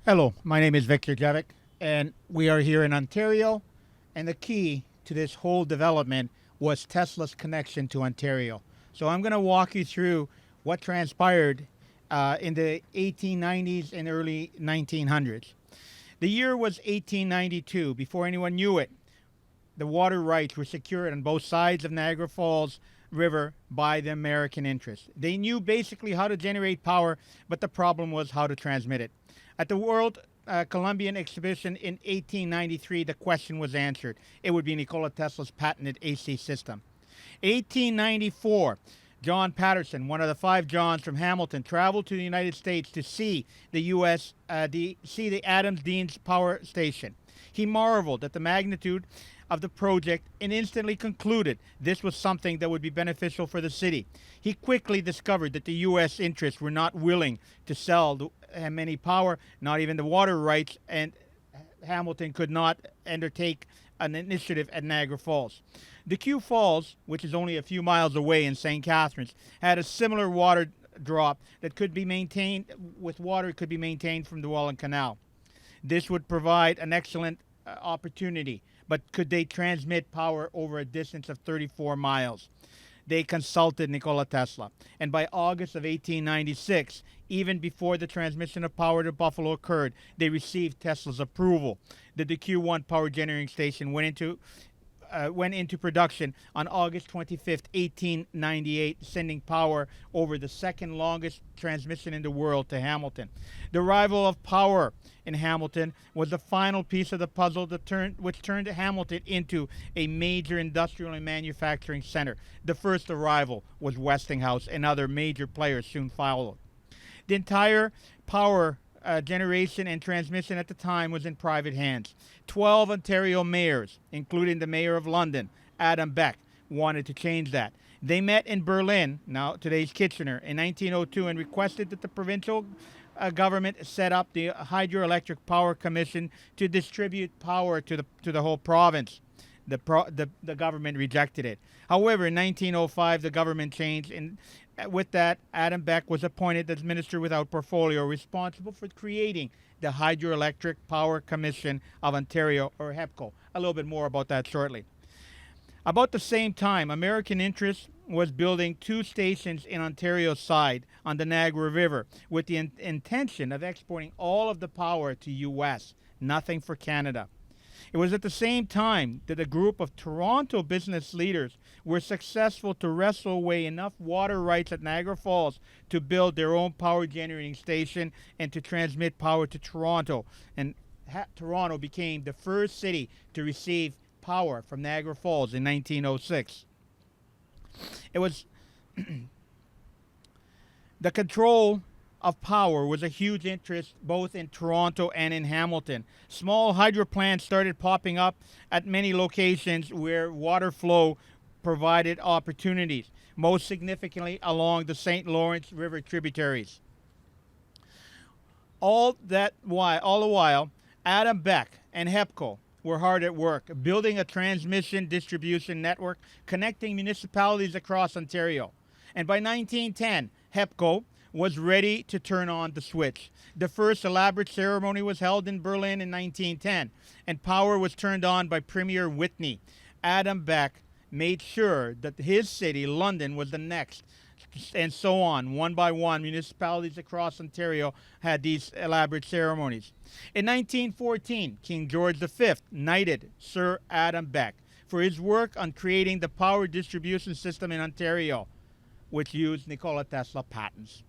Hello, my name is Victor Jevic, and we are here in Ontario. And the key to this whole development was Tesla's connection to Ontario. So I'm going to walk you through what transpired in the 1890s and early 1900s. The year was 1892. Before anyone knew it, the water rights were secured on both sides of Niagara Falls River by the American interest. They knew basically how to generate power, but the problem was how to transmit it. At the World Columbian Exhibition in 1893, the question was answered. It would be Nikola Tesla's patented AC system. 1894, John Patterson, one of the five Johns from Hamilton, traveled to the United States to see the Adams-Deans power station. He marveled at the magnitude of the project and instantly concluded this was something that would be beneficial for the city. He quickly discovered that the U.S. interests were not willing to sell him any power, not even the water rights, and Hamilton could not undertake an initiative at Niagara Falls. The Q Falls, which is only a few miles away in St. Catharines, had a similar water drop that could be maintained with water could be maintained from the Welland Canal. This would provide an excellent opportunity, but could they transmit power over a distance of 34 miles? They consulted Nikola Tesla, and by August of 1896, even before the transmission of power to Buffalo occurred, they received Tesla's approval. The DQ-1 power generating station went into production on August 25th, 1898, sending power over the second longest transmission in the world to Hamilton. The arrival of power in Hamilton was the final piece of the puzzle which turned Hamilton into a major industrial and manufacturing center. The first arrival was Westinghouse, and other major players soon followed. The entire power generation and transmission at the time was in private hands. 12 Ontario mayors, including the mayor of London, Adam Beck, wanted to change that. They met in Berlin, now today's Kitchener, in 1902 and requested that the provincial government set up the Hydroelectric Power Commission to distribute power to the whole province. The government rejected it. However, in 1905, the government changed, and with that, Adam Beck was appointed as Minister without Portfolio, responsible for creating the Hydroelectric Power Commission of Ontario, or HEPCO. A little bit more about that shortly. About the same time, American interest was building two stations in Ontario's side on the Niagara River with the intention of exporting all of the power to U.S., nothing for Canada. It was at the same time that a group of Toronto business leaders were successful to wrestle away enough water rights at Niagara Falls to build their own power generating station and to transmit power to Toronto. And Toronto became the first city to receive power from Niagara Falls in 1906. It was the control of power was a huge interest both in Toronto and in Hamilton. Small hydro plants started popping up at many locations where water flow provided opportunities, most significantly along the St. Lawrence River tributaries. All the while, Adam Beck and HEPCO were hard at work, building a transmission distribution network connecting municipalities across Ontario. And by 1910, HEPCO was ready to turn on the switch. The first elaborate ceremony was held in Berlin in 1910, and power was turned on by Premier Whitney. Adam Beck made sure that his city, London, was the next, and so on. One by one, municipalities across Ontario had these elaborate ceremonies. In 1914, King George V knighted Sir Adam Beck for his work on creating the power distribution system in Ontario, which used Nikola Tesla patents.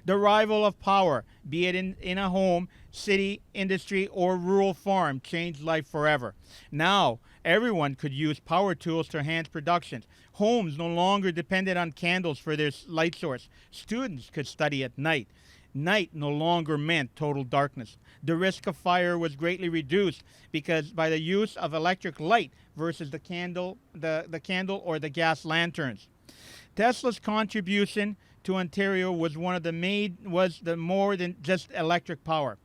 The arrival of power, be it in a home, city, industry, or rural farm, changed life forever. Now, everyone could use power tools to enhance production. Homes no longer depended on candles for their light source. Students could study at night. Night no longer meant total darkness. The risk of fire was greatly reduced because by the use of electric light versus the candle or the gas lanterns. Tesla's contribution to Ontario was more than just electric power.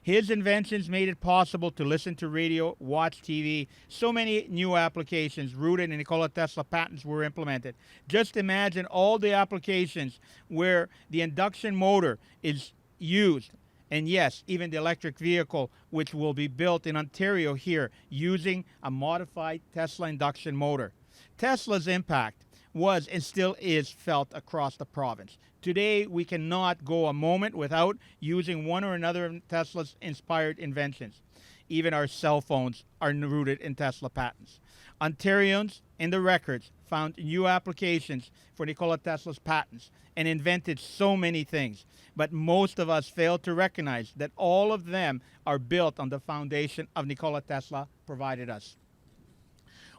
His inventions made it possible to listen to radio, watch TV. So many new applications rooted in Nikola Tesla patents were implemented. Just imagine all the applications where the induction motor is used And yes, even the electric vehicle, which will be built in Ontario here using a modified Tesla induction motor. Tesla's impact was and still is felt across the province. Today, we cannot go a moment without using one or another of Tesla's inspired inventions. Even our cell phones are rooted in Tesla patents. Ontarians in the records found new applications for Nikola Tesla's patents and invented so many things, but most of us fail to recognize that all of them are built on the foundation of Nikola Tesla provided us.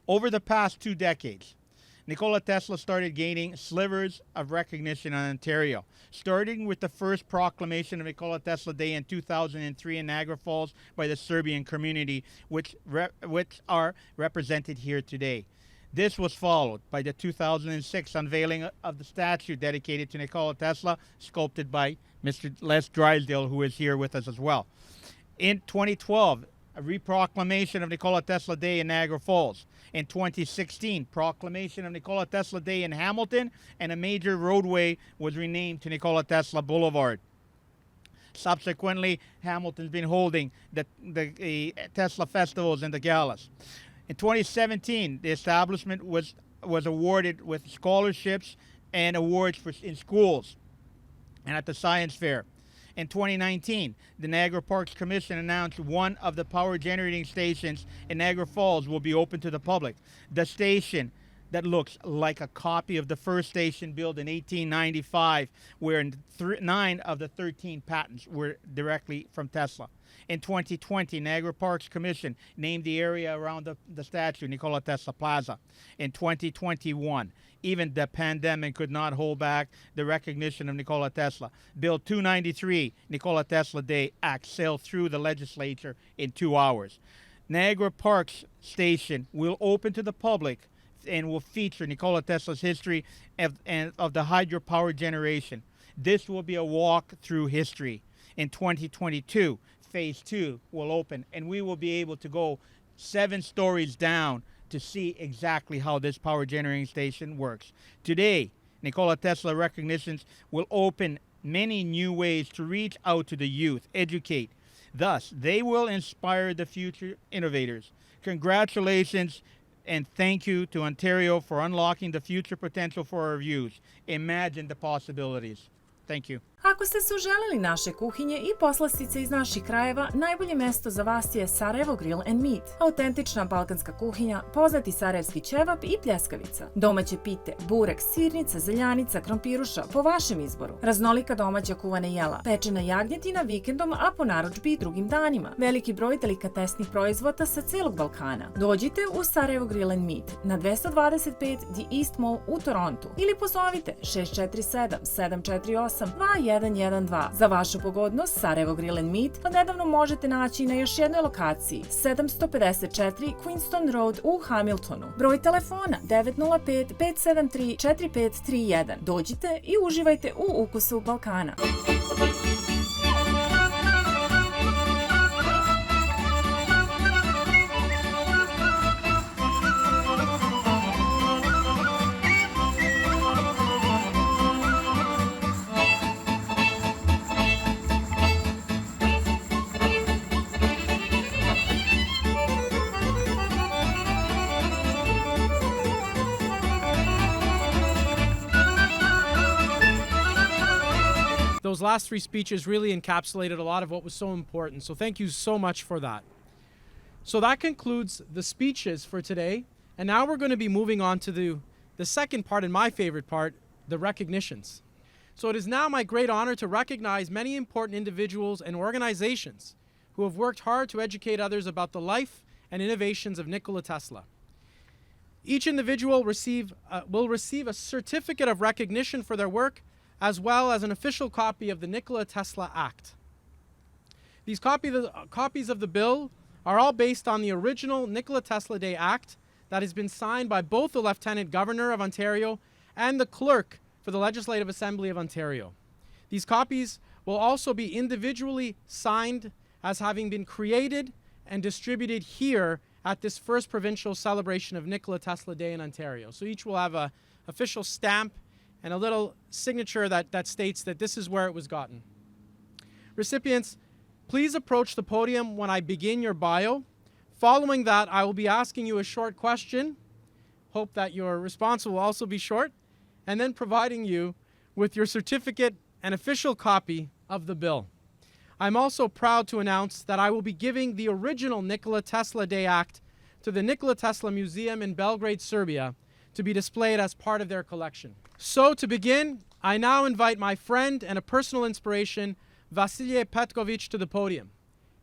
Over the past 2 decades, Nikola Tesla started gaining slivers of recognition in Ontario, starting with the first proclamation of Nikola Tesla Day in 2003 in Niagara Falls by the Serbian community, which are represented here today. This was followed by the 2006 unveiling of the statue dedicated to Nikola Tesla, sculpted by Mr. Les Drysdale, who is here with us as well. In 2012, a reproclamation of Nikola Tesla Day in Niagara Falls. In 2016, proclamation of Nikola Tesla Day in Hamilton, and a major roadway was renamed to Nikola Tesla Boulevard. Subsequently, Hamilton's been holding the Tesla festivals and the galas. In 2017, the establishment was awarded with scholarships and awards in schools and at the science fair. In 2019, the Niagara Parks Commission announced one of the power generating stations in Niagara Falls will be open to the public. The station that looks like a copy of the first station built in 1895, where 9 of the 13 patents were directly from Tesla. In 2020, Niagara Parks Commission named the area around the statue Nikola Tesla Plaza. In 2021, even the pandemic could not hold back the recognition of Nikola Tesla. Bill 293, Nikola Tesla Day Act, sailed through the legislature in 2 hours. Niagara Parks Station will open to the public and will feature Nikola Tesla's history of the hydropower generation. This will be a walk through history. In 2022, Phase 2 will open, and we will be able to go 7 stories down to see exactly how this power generating station works. Today, Nikola Tesla recognitions will open many new ways to reach out to the youth, educate. Thus, they will inspire the future innovators. Congratulations and thank you to Ontario for unlocking the future potential for our youth. Imagine the possibilities. Thank you. Ako ste se uželeli naše kuhinje i poslastice iz naših krajeva, najbolje mesto za vas je Sarajevo Grill and Meat. Autentična balkanska kuhinja, poznati sarajevski ćevap i pljeskavica. Domaće pite, burek, sirnica, zeljanica, krompiruša, po vašem izboru. Raznolika domaća kuvana jela, pečena jagnjetina vikendom, a po narudžbi i drugim danima. Veliki broj delikatesnih proizvoda sa celog Balkana. Dođite u Sarajevo Grill and Meat na 225 The East Mall u Torontu ili pozovite 647 748 2112. Za vašu pogodnost, Sarajevo Grill and Meat odnedavno možete naći na još jednoj lokaciji, 754 Queenston Road u Hamiltonu. Broj telefona 905 573 4531. Dođite i uživajte u ukusu Balkana. Those last 3 speeches really encapsulated a lot of what was so important. So thank you so much for that. So that concludes the speeches for today. And now we're going to be moving on to the second part, and my favorite part, the recognitions. So it is now my great honor to recognize many important individuals and organizations who have worked hard to educate others about the life and innovations of Nikola Tesla. Each individual will receive a certificate of recognition for their work, as well as an official copy of the Nikola Tesla Act. These copies of the bill are all based on the original Nikola Tesla Day Act that has been signed by both the Lieutenant Governor of Ontario and the Clerk for the Legislative Assembly of Ontario. These copies will also be individually signed as having been created and distributed here at this first provincial celebration of Nikola Tesla Day in Ontario. So each will have an official stamp and a little signature that states that this is where it was gotten. Recipients please approach the podium when I begin your bio. Following that, I will be asking you a short question. Hope that your response will also be short. And then providing you with your certificate and official copy of the bill. I'm also proud to announce that I will be giving the original Nikole Tesle Day Act to the Nikole Tesle Museum in Belgrade, Serbia, to be displayed as part of their collection. So to begin, I now invite my friend and a personal inspiration, Vasilije Petković, to the podium.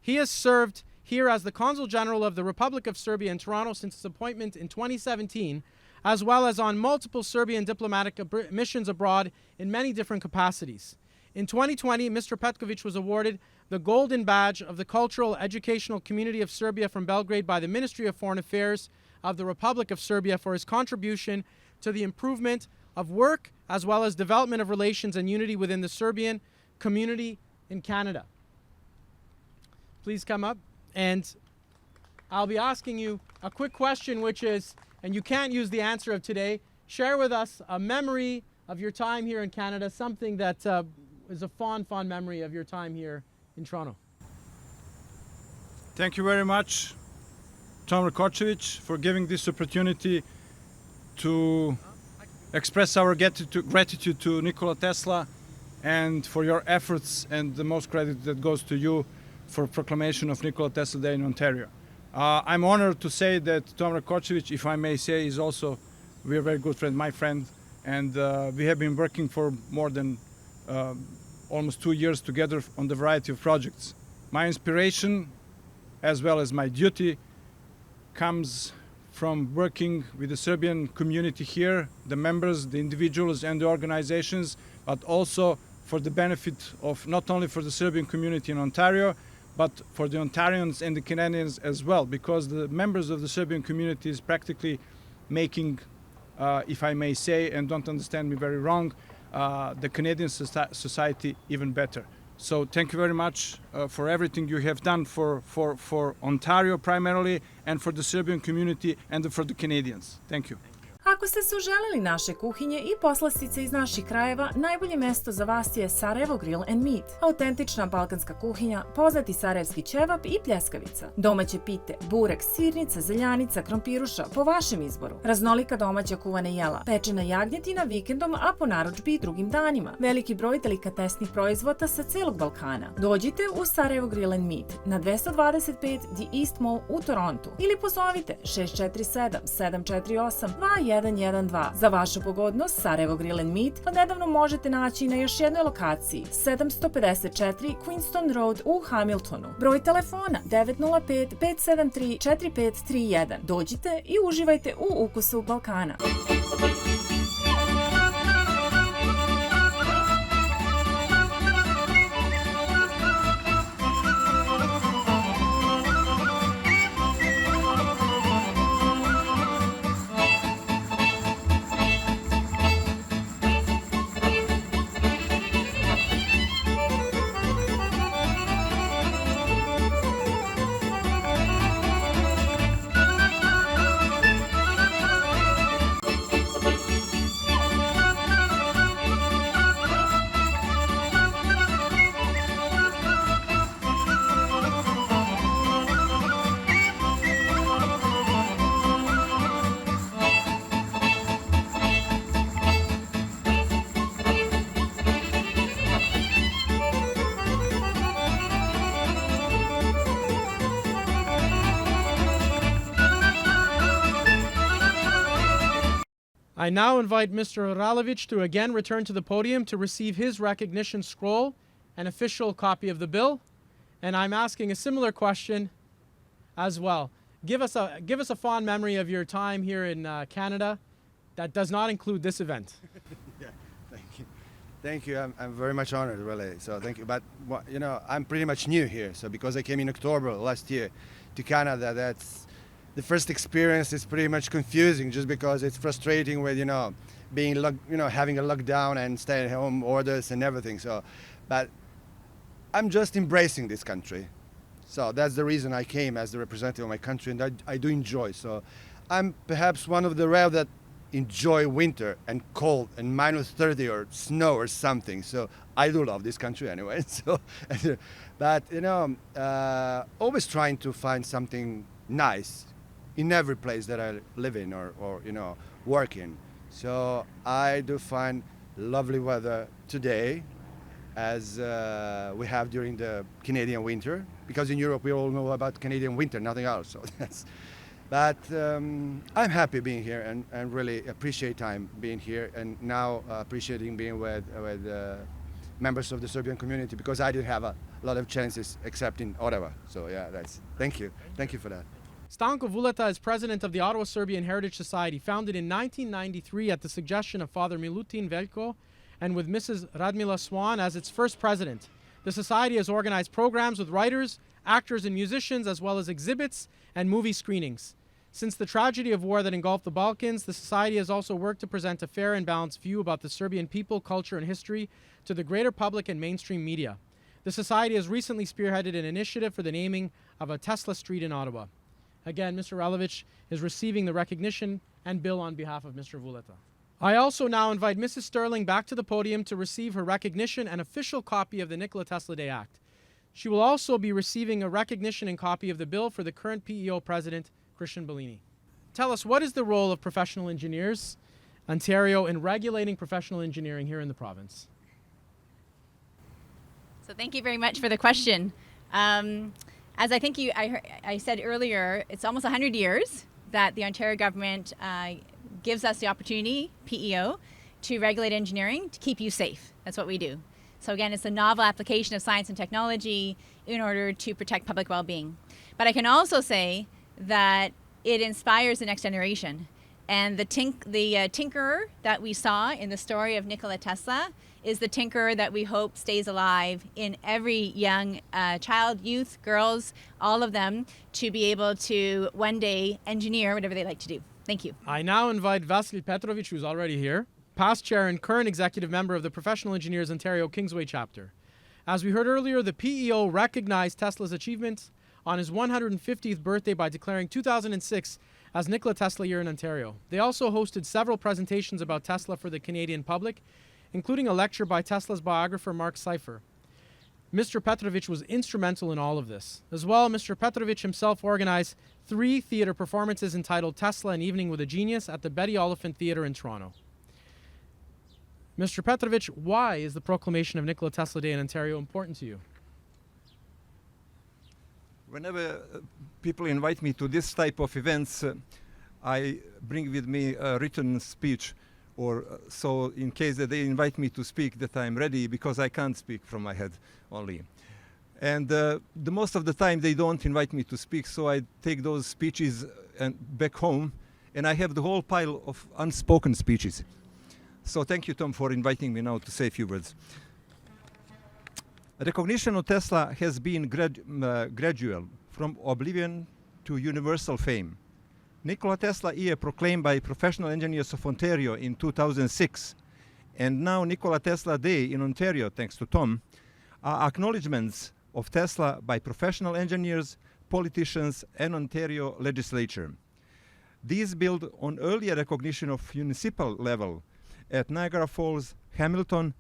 He has served here as the Consul General of the Republic of Serbia in Toronto since his appointment in 2017, as well as on multiple Serbian diplomatic missions abroad in many different capacities. In 2020, Mr. Petković was awarded the Golden Badge of the Cultural Educational Community of Serbia from Belgrade by the Ministry of Foreign Affairs of the Republic of Serbia for his contribution to the improvement of work as well as development of relations and unity within the Serbian community in Canada. Please come up, and I'll be asking you a quick question, which is, and you can't use the answer of today, share with us a memory of your time here in Canada, something that is a fond memory of your time here in Toronto. Thank you very much, Toma Rakočevića, for giving this opportunity to express our gratitude to Nikole Tesla and for your efforts, and the most credit that goes to you for proclamation of Nikole Tesle Day in Ontario. I'm honored to say that Toma Rakočevića, if I may say, is also a very good friend, my friend, and we have been working for more than almost 2 years together on the variety of projects. My inspiration, as well as my duty, comes from working with the Serbian community here, the members, the individuals and the organizations, but also for the benefit of not only for the Serbian community in Ontario, but for the Ontarians and the Canadians as well, because the members of the Serbian community is practically making, if I may say, and don't understand me very wrong, the Canadian society even better. So thank you very much for everything you have done for Ontario primarily, and for the Serbian community and for the Canadians. Thank you. Ako ste se uželeli naše kuhinje i poslastice iz naših krajeva, najbolje mesto za vas je Sarajevo Grill and Meat. Autentična balkanska kuhinja, poznati sarajevski ćevap i pljeskavica. Domaće pite, burek, sirnica, zeljanica, krompiruša, po vašem izboru. Raznolika domaća kuvana jela, pečena jagnjetina vikendom, a po narudžbi i drugim danima. Veliki broj delikatesnih proizvoda sa celog Balkana. Dođite u Sarajevo Grill and Meat na 225 The East Mall u Torontu ili pozovite 647 748 2112. Za vašu pogodnost, Sarajevo Grill and Meat odnedavno možete naći na još jednoj lokaciji, 754 Queenston Road u Hamiltonu. Broj telefona 905 573 4531. Dođite i uživajte u ukusu Balkana. I now invite Mr. Ralović to again return to the podium to receive his recognition scroll, an official copy of the bill, and I'm asking a similar question as well. Give us a fond memory of your time here in Canada that does not include this event. Yeah, thank you. Thank you. I'm very much honored, really. So thank you. But you know, I'm pretty much new here. So because I came in October last year to Canada, that's the first experience is pretty much confusing, just because it's frustrating with being having a lockdown and stay at home orders and everything. So, but I'm just embracing this country. So that's the reason I came as the representative of my country, and I do enjoy. So I'm perhaps one of the rare that enjoy winter and cold and -30 or snow or something. So I do love this country anyway. So, but always trying to find something nice in every place that I live in or work in. So I do find lovely weather today, as we have during the Canadian winter, because in Europe we all know about Canadian winter, nothing else. So that's. But I'm happy being here and really appreciate time being here, and now appreciating being with members of the Serbian community, because I didn't have a lot of chances except in Ottawa. So yeah, thank you for that. Stanko Vuleta is president of the Ottawa Serbian Heritage Society, founded in 1993 at the suggestion of Father Milutin Veljko, and with Mrs. Radmila Swan as its first president. The society has organized programs with writers, actors, and musicians, as well as exhibits and movie screenings. Since the tragedy of war that engulfed the Balkans, the Society has also worked to present a fair and balanced view about the Serbian people, culture, and history to the greater public and mainstream media. The Society has recently spearheaded an initiative for the naming of a Tesla street in Ottawa. Again, Mr. Ralovic is receiving the recognition and bill on behalf of Mr. Vuleta. I also now invite Mrs. Sterling back to the podium to receive her recognition and official copy of the Nikola Tesla Day Act. She will also be receiving a recognition and copy of the bill for the current PEO president, Christian Bellini. Tell us, what is the role of professional engineers, Ontario, in regulating professional engineering here in the province? So thank you very much for the question. As I think I said earlier, it's almost 100 years that the Ontario government gives us the opportunity, PEO, to regulate engineering to keep you safe. That's what we do. So again, it's a novel application of science and technology in order to protect public well-being. But I can also say that it inspires the next generation. And the tinkerer that we saw in the story of Nikola Tesla is the tinkerer that we hope stays alive in every young child, youth, girls, all of them, to be able to one day engineer whatever they like to do. Thank you. I now invite Vasil Petrovic, who's already here, past chair and current executive member of the Professional Engineers Ontario Kingsway chapter. As we heard earlier, the PEO recognized Tesla's achievements on his 150th birthday by declaring 2006 as Nikola Tesla Year in Ontario. They also hosted several presentations about Tesla for the Canadian public, including a lecture by Tesla's biographer Mark Seifer. Mr. Petrovic was instrumental in all of this. As well, Mr. Petrovic himself organized 3 theater performances entitled Tesla: An Evening with a Genius at the Betty Oliphant Theater in Toronto. Mr. Petrovic, why is the proclamation of Nikola Tesla Day in Ontario important to you? Whenever people invite me to this type of events, I bring with me a written speech, or so in case that they invite me to speak, that I'm ready, because I can't speak from my head only. And the most of the time they don't invite me to speak, so I take those speeches and back home, and I have the whole pile of unspoken speeches. So thank you, Tom, for inviting me now to say a few words. Recognition of Tesla has been gradual, from oblivion to universal fame. Nikola Tesla Year proclaimed by Professional Engineers of Ontario in 2006, and now Nikola Tesla Day in Ontario, thanks to Tom, are acknowledgements of Tesla by professional engineers, politicians, and Ontario legislature. These build on earlier recognition of municipal level at Niagara Falls, Hamilton,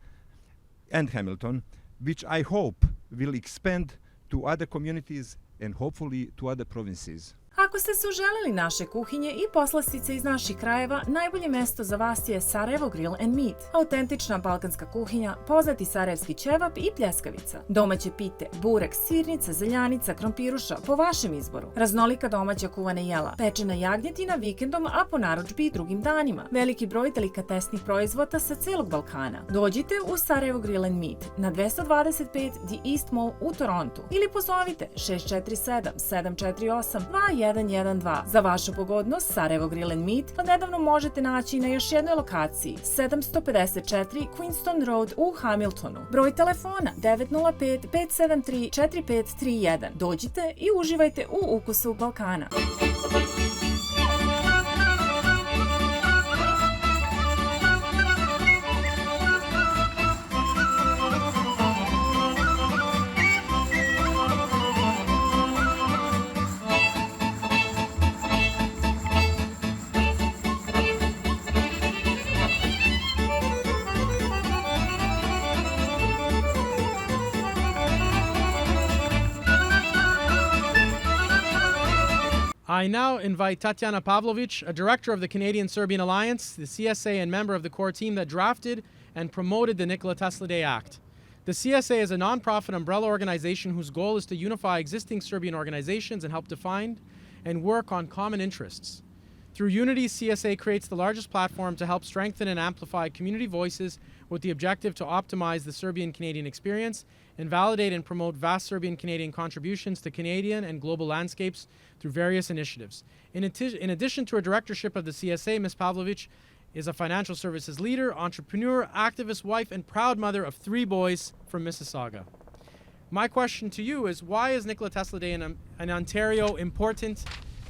which I hope will expand to other communities and hopefully to other provinces. Ako ste se uželeli naše kuhinje i poslastice iz naših krajeva, najbolje mesto za vas je Sarajevo Grill and Meat. Autentična balkanska kuhinja, poznati sarajevski ćevap i pljeskavica. Domaće pite, burek, sirnica, zeljanica, krompiruša, po vašem izboru. Raznolika domaća kuvana jela, pečena jagnjetina vikendom, a po narudžbi i drugim danima. Veliki broj delikatesnih proizvoda sa celog Balkana. Dođite u Sarajevo Grill and Meat na 225 The East Mall u Torontu ili pozovite 647 748 2112. Za vašu pogodnost, Sarajevo Grill and Meat odnedavno možete naći na još jednoj lokaciji, 754 Queenston Road u Hamiltonu. Broj telefona 905 573 4531. Dođite i uživajte u ukusu Balkana. I now invite Tatjana Pavlović, a director of the Canadian-Serbian Alliance, the CSA, and member of the core team that drafted and promoted the Nikola Tesla Day Act. The CSA is a nonprofit umbrella organization whose goal is to unify existing Serbian organizations and help define and work on common interests. Through unity, CSA creates the largest platform to help strengthen and amplify community voices with the objective to optimize the Serbian-Canadian experience and validate and promote vast Serbian-Canadian contributions to Canadian and global landscapes through various initiatives. In addition to her directorship of the CSA, Ms. Pavlović is a financial services leader, entrepreneur, activist, wife, and proud mother of 3 boys from Mississauga. My question to you is, why is Nikola Tesla Day in Ontario important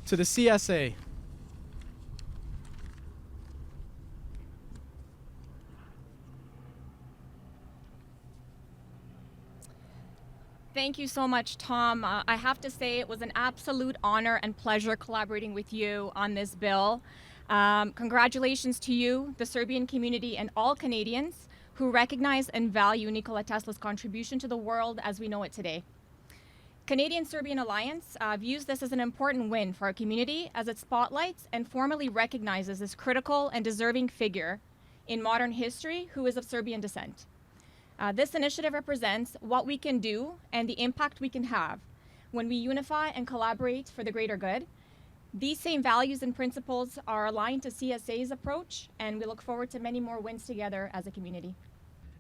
to the CSA? Thank you so much, Tom. I have to say it was an absolute honor and pleasure collaborating with you on this bill. Congratulations to you, the Serbian community, and all Canadians who recognize and value Nikola Tesla's contribution to the world as we know it today. Canadian-Serbian Alliance views this as an important win for our community as it spotlights and formally recognizes this critical and deserving figure in modern history who is of Serbian descent. This initiative represents what we can do and the impact we can have when we unify and collaborate for the greater good. These same values and principles are aligned to CSA's approach, and we look forward to many more wins together as a community.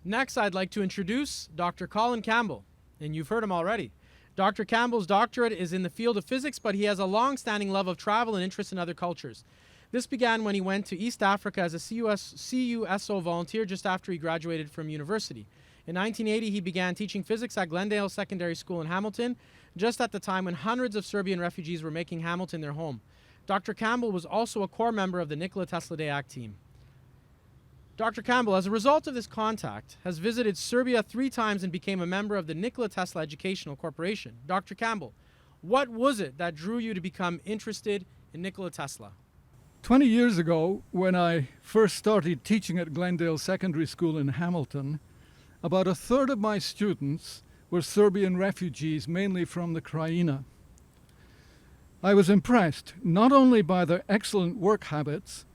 Next, I'd like to introduce Dr. Colin Campbell, and you've heard him already. Dr. Campbell's doctorate is in the field of physics, but he has a long-standing love of travel and interest in other cultures. This began when he went to East Africa as a CUSO volunteer just after he graduated from university. In 1980, he began teaching physics at Glendale Secondary School in Hamilton, just at the time when hundreds of Serbian refugees were making Hamilton their home. Dr. Campbell was also a core member of the Nikola Tesla Day Act team. Dr. Campbell, as a result of this contact, has visited Serbia 3 times and became a member of the Nikola Tesla Educational Corporation. Dr. Campbell, what was it that drew you to become interested in Nikola Tesla? 20 years ago, when I first started teaching at Glendale Secondary School in Hamilton, about a third of my students were Serbian refugees, mainly from the Krajina. I was impressed not only by their excellent work habits,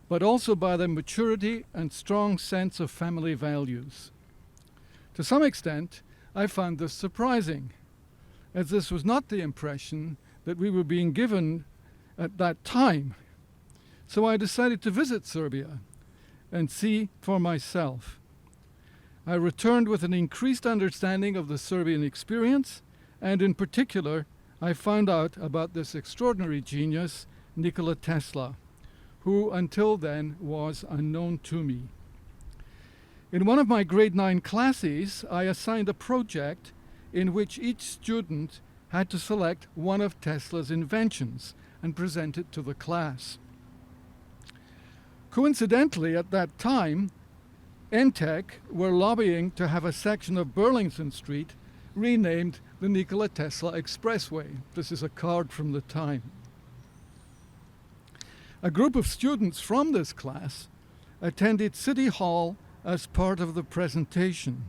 but also by their maturity and strong sense of family values. To some extent, I found this surprising, as this was not the impression that we were being given at that time. So I decided to visit Serbia and see for myself. I returned with an increased understanding of the Serbian experience, and in particular, I found out about this extraordinary genius, Nikola Tesla, who until then was unknown to me. In one of my grade 9 classes, I assigned a project in which each student had to select one of Tesla's inventions and present it to the class. Coincidentally, at that time, NTEC were lobbying to have a section of Burlington Street renamed the Nikola Tesla Expressway. This is a card from the time. A group of students from this class attended City Hall as part of the presentation.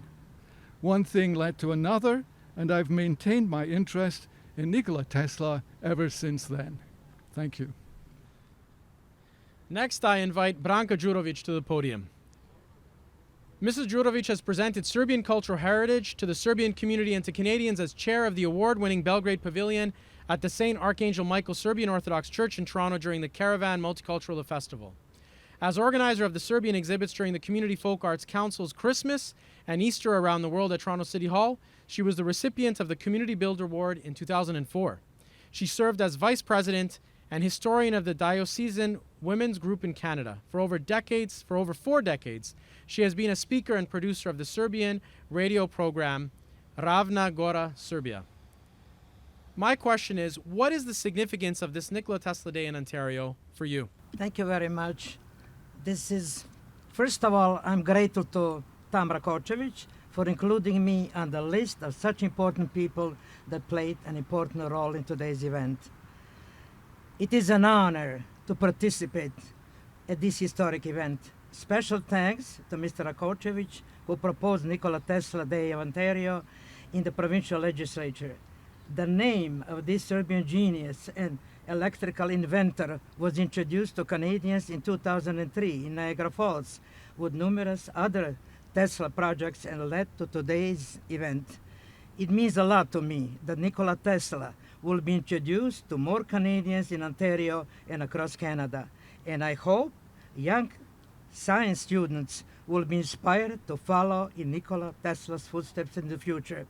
One thing led to another, and I've maintained my interest in Nikola Tesla ever since then. Thank you. Next, I invite Branka Đurović to the podium. Mrs. Đurović has presented Serbian cultural heritage to the Serbian community and to Canadians as chair of the award-winning Belgrade Pavilion at the St. Archangel Michael Serbian Orthodox Church in Toronto during the Caravan Multicultural Festival. As organizer of the Serbian exhibits during the Community Folk Arts Council's Christmas and Easter around the world at Toronto City Hall, she was the recipient of the Community Builder Award in 2004. She served as vice president and historian of the Diocesan Women's Group in Canada. For over 4 decades, she has been a speaker and producer of the Serbian radio program Ravna Gora, Serbia. My question is, what is the significance of this Nikola Tesla Day in Ontario for you? Thank you very much. First of all, I'm grateful to Toma Rakočevića for including me on the list of such important people that played an important role in today's event. It is an honor to participate at this historic event. Special thanks to Mr. Rakočević, who proposed Nikola Tesla Day of Ontario in the provincial legislature. The name of this Serbian genius and electrical inventor was introduced to Canadians in 2003 in Niagara Falls with numerous other Tesla projects and led to today's event. It means a lot to me that Nikola Tesla will be introduced to more Canadians in Ontario and across Canada. And I hope young science students will be inspired to follow in Nikola Tesla's footsteps in the future.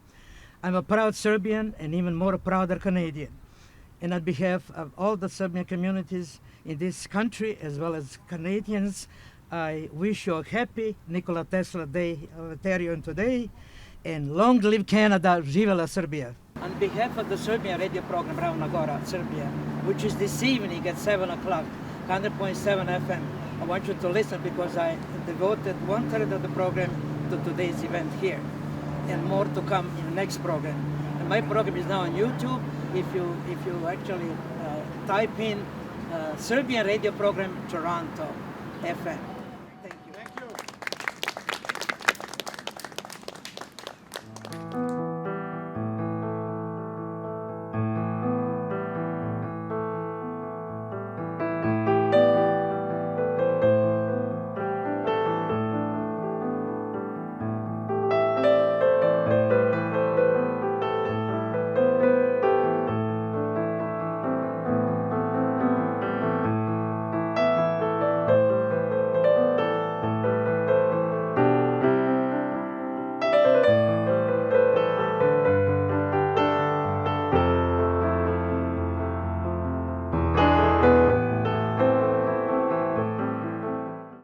I'm a proud Serbian and even more prouder Canadian. And on behalf of all the Serbian communities in this country, as well as Canadians, I wish you a happy Nikola Tesla Day of Ontario today, and long live Canada, živela Serbia. On behalf of the Serbian radio program Ravna Gora, Serbia, which is this evening at 7 o'clock, 100.7 FM, I want you to listen because I devoted 1/3 of the program to today's event here, and more to come in the next program. And my program is now on YouTube. If you actually type in Serbian radio program Toronto FM.